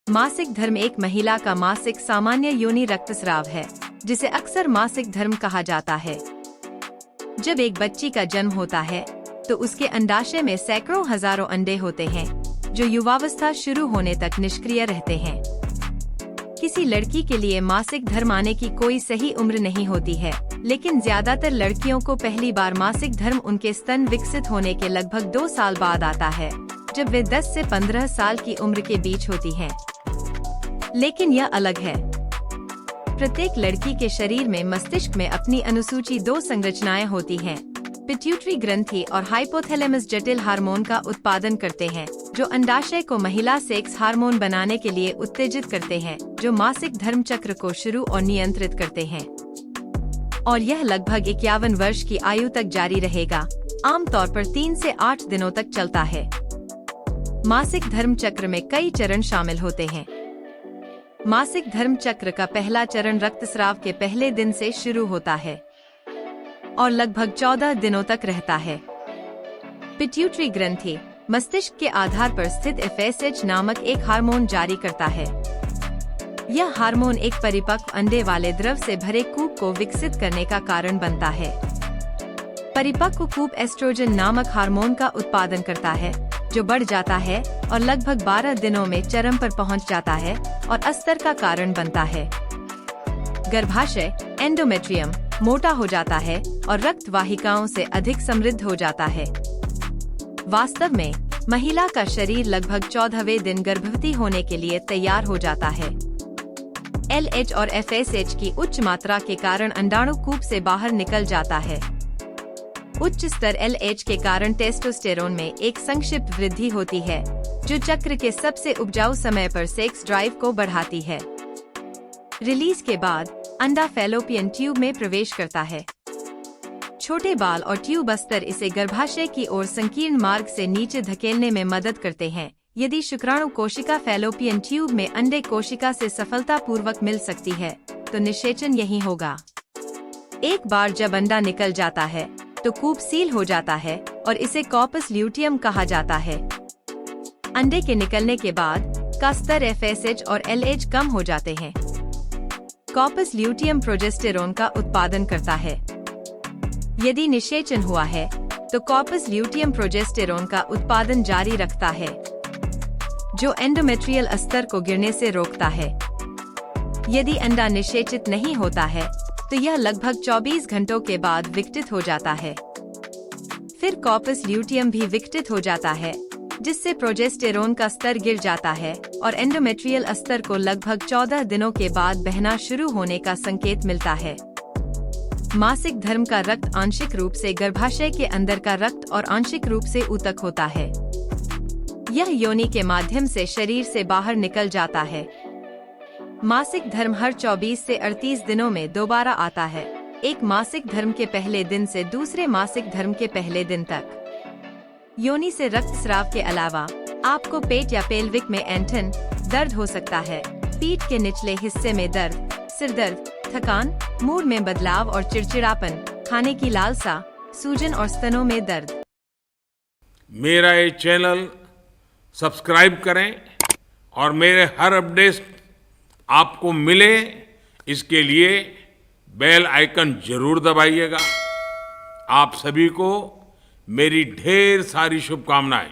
मासिक धर्म एक महिला का मासिक सामान्य योनि रक्तस्राव है, जिसे अक्सर मासिक धर्म कहा जाता है। जब एक बच्ची का जन्म होता है तो उसके अंडाशय में सैकड़ों हजारों अंडे होते हैं, जो युवावस्था शुरू होने तक निष्क्रिय रहते हैं। किसी लड़की के लिए मासिक धर्म आने की कोई सही उम्र नहीं होती है, लेकिन ज्यादातर लड़कियों को पहली बार मासिक धर्म उनके स्तन विकसित होने के लगभग 2 साल बाद आता है, जब वे 10 से 15 साल की उम्र के बीच होती हैं। लेकिन यह अलग है। प्रत्येक लड़की के शरीर में मस्तिष्क में अपनी अनुसूची 2 संरचनाएं होती हैं। पिट्यूटरी ग्रंथि और हाइपोथैलेमस जटिल हार्मोन का उत्पादन करते हैं, जो अंडाशय को महिला सेक्स हार्मोन बनाने के लिए उत्तेजित करते हैं, जो मासिक धर्म चक्र को शुरू और नियंत्रित करते हैं। और यह लगभग 51 वर्ष की आयु तक जारी रहेगा, आमतौर पर 3 से 8 दिनों तक चलता है। मासिक धर्म चक्र में कई चरण शामिल होते हैं। मासिक धर्म चक्र का पहला चरण रक्तस्राव के पहले दिन से शुरू होता है और लगभग 14 दिनों तक रहता है। पिट्यूटरी ग्रंथि मस्तिष्क के आधार पर स्थित FSH नामक एक हार्मोन जारी करता है। यह हार्मोन एक परिपक्व अंडे वाले द्रव से भरे कूप को विकसित करने का कारण बनता है। परिपक्व कूप एस्ट्रोजन नामक हार्मोन का उत्पादन करता है, जो बढ़ जाता है और लगभग 12 दिनों में चरम पर पहुंच जाता है और अस्तर का कारण बनता है। गर्भाशय एंडोमेट्रियम मोटा हो जाता है और रक्त वाहिकाओं से अधिक समृद्ध हो जाता है। वास्तव में महिला का शरीर लगभग 14वें दिन गर्भवती होने के लिए तैयार हो जाता है। LH और FSH की उच्च मात्रा के कारण अंडाणु कूप से बाहर निकल जाता है। उच्च स्तर LH के कारण टेस्टोस्टेरोन में एक संक्षिप्त वृद्धि होती है, जो चक्र के सबसे उपजाऊ समय पर सेक्स ड्राइव को बढ़ाती है। रिलीज के बाद अंडा फैलोपियन ट्यूब में प्रवेश करता है। छोटे बाल और ट्यूब अस्तर इसे गर्भाशय की ओर संकीर्ण मार्ग से नीचे धकेलने में मदद करते हैं। यदि शुक्राणु कोशिका फैलोपियन ट्यूब में अंडे कोशिका से सफलतापूर्वक मिल सकती है, तो निषेचन यही होगा। एक बार जब अंडा निकल जाता है तो कूप सील हो जाता है और इसे कॉर्पस ल्यूटियम कहा जाता है। अंडे के निकलने के बाद का स्तर FSH और LH कम हो जाते हैं। कॉर्पस ल्यूटियम प्रोजेस्टेरोन का उत्पादन करता है। यदि निषेचन हुआ है तो कॉर्पस ल्यूटियम प्रोजेस्टेरोन का उत्पादन जारी रखता है, जो एंडोमेट्रियल अस्तर को गिरने से रोकता है। यदि अंडा निषेचित नहीं होता है तो यह लगभग 24 घंटों के बाद विघटित हो जाता है। फिर कॉर्पस ल्यूटियम भी विघटित हो जाता है, जिससे प्रोजेस्टेरोन का स्तर गिर जाता है और एंडोमेट्रियल अस्तर को लगभग 14 दिनों के बाद बहना शुरू होने का संकेत मिलता है। मासिक धर्म का रक्त आंशिक रूप से गर्भाशय के अंदर का रक्त और आंशिक रूप से ऊतक होता है। यह योनि के माध्यम से शरीर से बाहर निकल जाता है। मासिक धर्म हर 24 से 38 दिनों में दोबारा आता है, एक मासिक धर्म के पहले दिन से दूसरे मासिक धर्म के पहले दिन तक। योनि से रक्तस्राव के अलावा आपको पेट या पेल्विक में ऐंठन, दर्द हो सकता है, पीठ के निचले हिस्से में दर्द, सिर दर्द, थकान, मूड में बदलाव और चिड़चिड़ापन, खाने की लालसा, सूजन और स्तनों में दर्द। मेरा ये चैनल सब्सक्राइब करें और मेरे हर अपडेट आपको मिले, इसके लिए बेल आइकन जरूर दबाइएगा। आप सभी को मेरी ढेर सारी शुभकामनाएं।